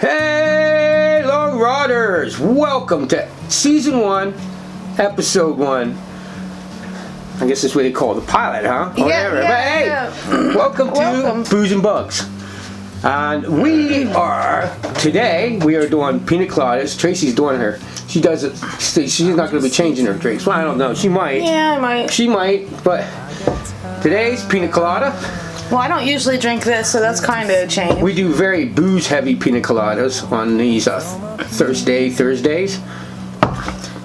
Hey, Long Riders! Welcome to Season 1, Episode 1. I guess that's what they call the pilot, huh? Welcome to Booze and Bugs. And today we are doing pina coladas. Tracy's doing her. She's not going to be changing her drinks. Well, I don't know. She might. Yeah, I might. She might, but today's pina colada. Well, I don't usually drink this, so that's kind of a change. We do very booze-heavy pina coladas on these Thursdays.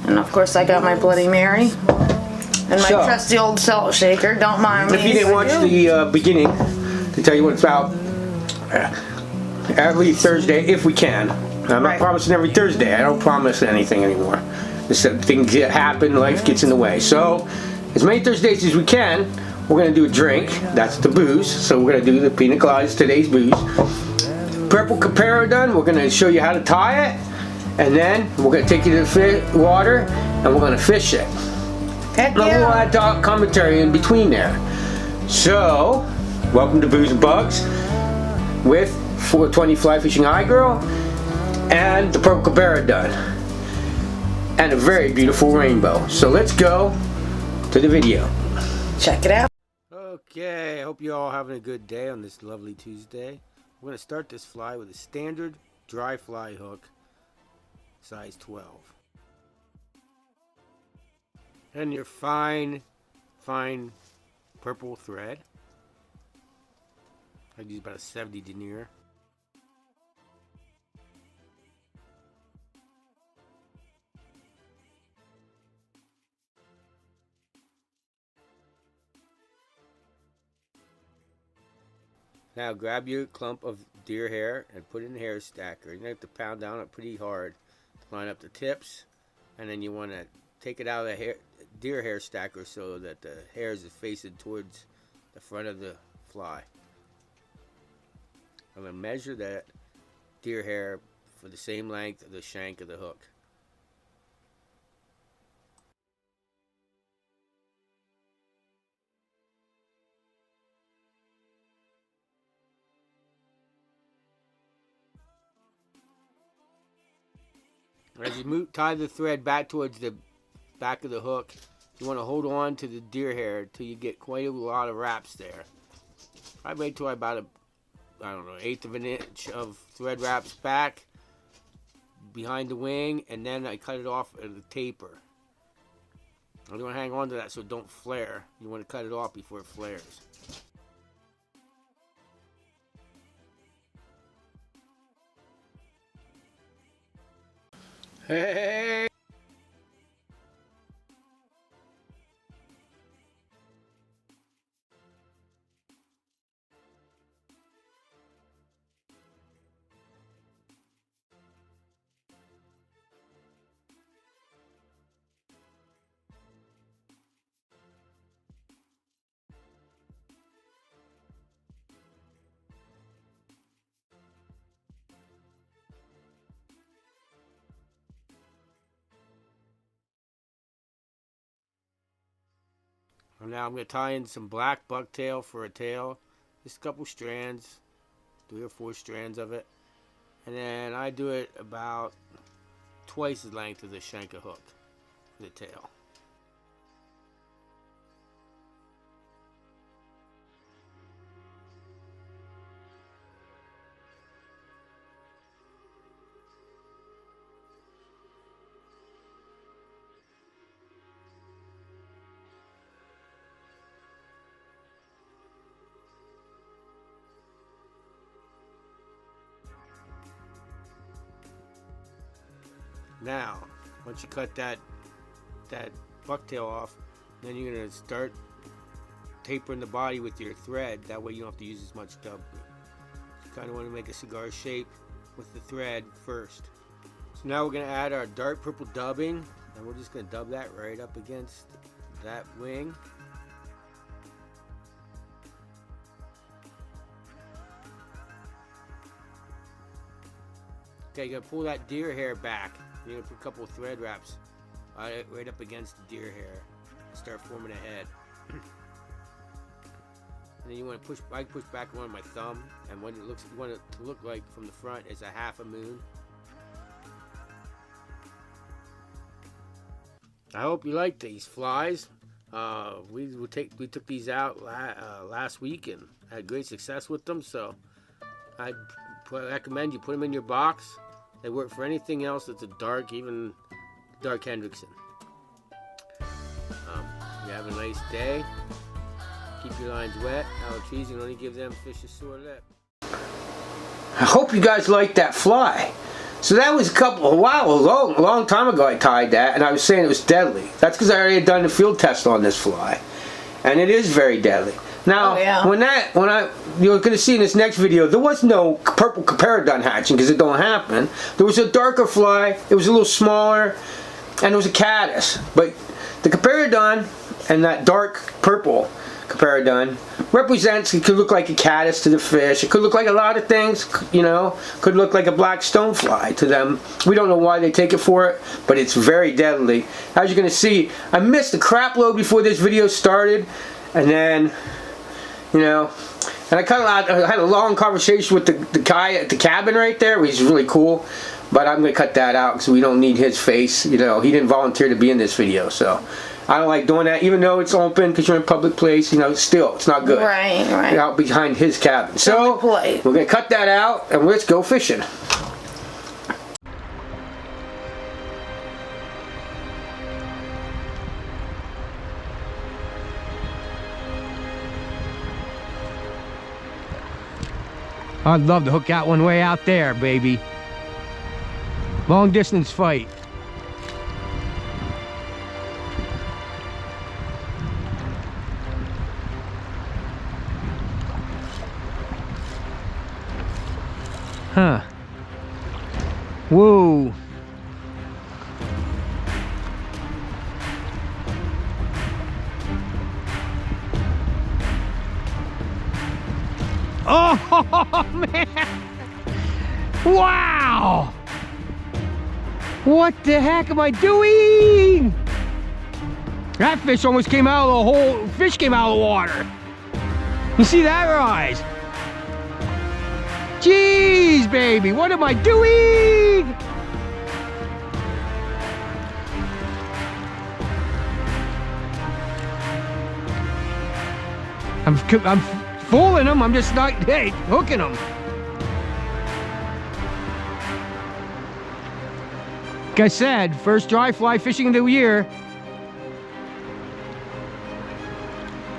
And of course, I got my Bloody Mary and my trusty old salt shaker. Don't mind me. If you didn't watch the beginning, to tell you what it's about, every Thursday, if we can. I'm not promising every Thursday. I don't promise anything anymore. Things happen, life gets in the way. So, as many Thursdays as we can, we're going to do a drink. That's the booze. So we're going to do the pina coladas, today's booze. Purple Compara Dun. We're going to show you how to tie it. And then we're going to take you to the water and we're going to fish it. Heck yeah. And we'll add commentary in between there. So, welcome to Booze and Bugs with 420 Fly Fishing Eye Girl and the Purple Compara Dun. And a very beautiful rainbow. So let's go to the video. Check it out. Okay, I hope you're all having a good day on this lovely Tuesday. We're going to start this fly with a standard dry fly hook, size 12. And your fine purple thread. I'd use about a 70 denier. Now grab your clump of deer hair and put it in the hair stacker. You're going to have to pound down it pretty hard to line up the tips. And then you want to take it out of the deer hair stacker so that the hairs are facing towards the front of the fly. I'm going to measure that deer hair for the same length of the shank of the hook. As you tie the thread back towards the back of the hook, you want to hold on to the deer hair until you get quite a lot of wraps there. I wait till about eighth of an inch of thread wraps back behind the wing, and then I cut it off at the taper. I don't hang on to that so it don't flare. You want to cut it off before it flares. Hey! Now I'm going to tie in some black bucktail for a tail. Just a couple strands, 3 or 4 strands of it. And then I do it about twice the length of the shank of hook, the tail. Now, once you cut that bucktail off, then you're going to start tapering the body with your thread. That way you don't have to use as much dub. You kind of want to make a cigar shape with the thread first. So now we're going to add our dark purple dubbing, and we're just going to dub that right up against that wing. Okay, you got to pull that deer hair back. You're going to put a couple of thread wraps right up against the deer hair. Start forming a head. And then you want to push, I push back one on my thumb, and when it looks, you want it to look like from the front is a half a moon. I hope you like these flies. We took these out last week and had great success with them. So I recommend you put them in your box. They work for anything else that's a dark, even dark Hendrickson. You have a nice day. Keep your lines wet. TRACYS, and only give them fish a sore lip. I hope you guys liked that fly. So that was a long time ago I tied that, and I was saying it was deadly. That's because I already had done the field test on this fly, and it is very deadly. Now, when you're going to see in this next video, there was no Purple Compara Dun hatching because it don't happen. There was a darker fly. It was a little smaller, and it was a caddis. But the Compara Dun and that dark purple Compara Dun represents, it could look like a caddis to the fish. It could look like a lot of things, you know. Could look like a black stonefly to them. We don't know why they take it for it, but it's very deadly. As you're going to see, I missed a crap load before this video started, and then, you know, and I had a long conversation with the guy at the cabin right there. He's really cool, but I'm going to cut that out because we don't need his face. You know, he didn't volunteer to be in this video, so I don't like doing that, even though it's open because you're in a public place. You know, still, it's not good. Right. You're out behind his cabin. So we're going to cut that out, and let's go fishing. I'd love to hook out one way out there, baby. Long distance fight. Huh. Whoa. Oh, man. Wow. What the heck am I doing? That fish almost came out of the hole. Fish came out of the water. You see that rise? Jeez, baby, what am I doing? I'm fooling them. I'm just not, hey, hooking them. Like I said, first dry fly fishing of the year.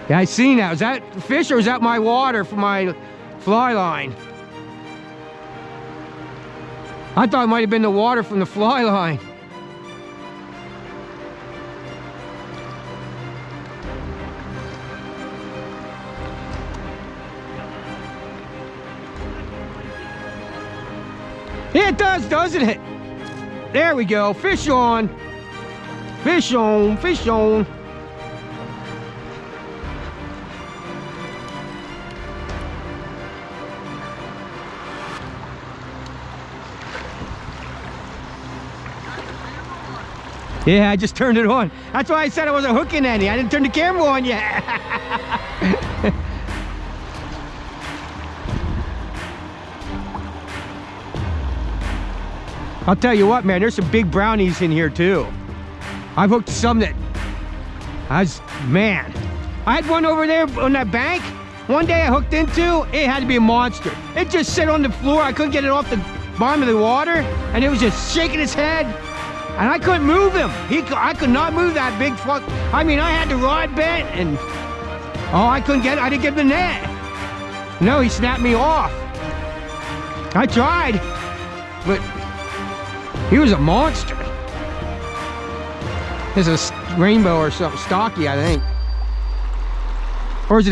Yeah, I seen that. Was that fish or was that my water for my fly line? I thought it might have been the water from the fly line. Yeah, it does, doesn't it? There we go. Fish on. Fish on. Fish on. Yeah, I just turned it on. That's why I said I wasn't hooking any. I didn't turn the camera on yet. I'll tell you what, man, there's some big brownies in here too. I've hooked some that man. I had one over there on that bank. One day I hooked into, it had to be a monster. It just sat on the floor. I couldn't get it off the bottom of the water, and it was just shaking its head. And I couldn't move him. I could not move that big fuck. I mean, I had the rod bent, and I didn't get the net. No, he snapped me off. I tried, but he was a monster. It's a rainbow or something, stocky, I think. Or is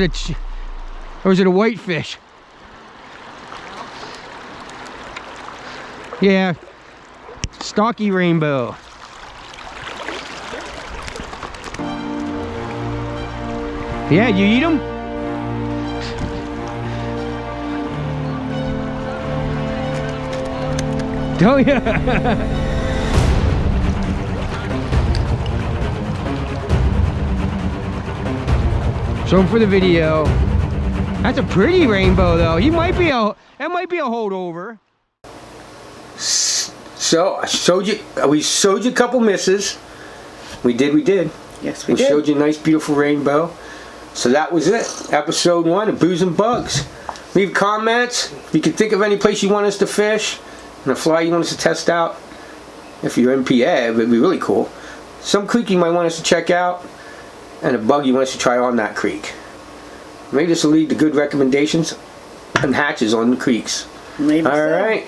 it a whitefish? Yeah. Stocky rainbow. Yeah, you eat them? Oh yeah. Show them for the video. That's a pretty rainbow, though. That might be a holdover. So I showed you. We showed you a couple misses. We did. Yes, we did. We showed you a nice, beautiful rainbow. So that was it. Episode 1 of Booze and Bugs. Leave comments. If you can think of any place you want us to fish, and a fly you want us to test out. If you're in PA, it would be really cool. Some creek you might want us to check out, and a bug you want us to try on that creek. Maybe this will lead to good recommendations and hatches on the creeks. Maybe All right.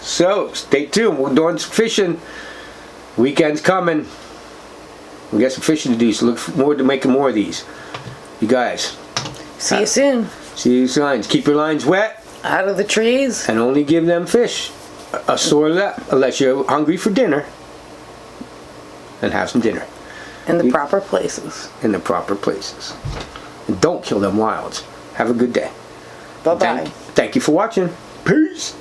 So stay tuned. We're doing some fishing. Weekend's coming. We got some fishing to do, so look forward to making more of these. You guys. See you soon. See you soon. Keep your lines wet. Out of the trees. And only give them fish a sore lip unless you're hungry for dinner. And have some dinner. In the proper places. In the proper places. And don't kill them wilds. Have a good day. Bye-bye. Thank you for watching. Peace.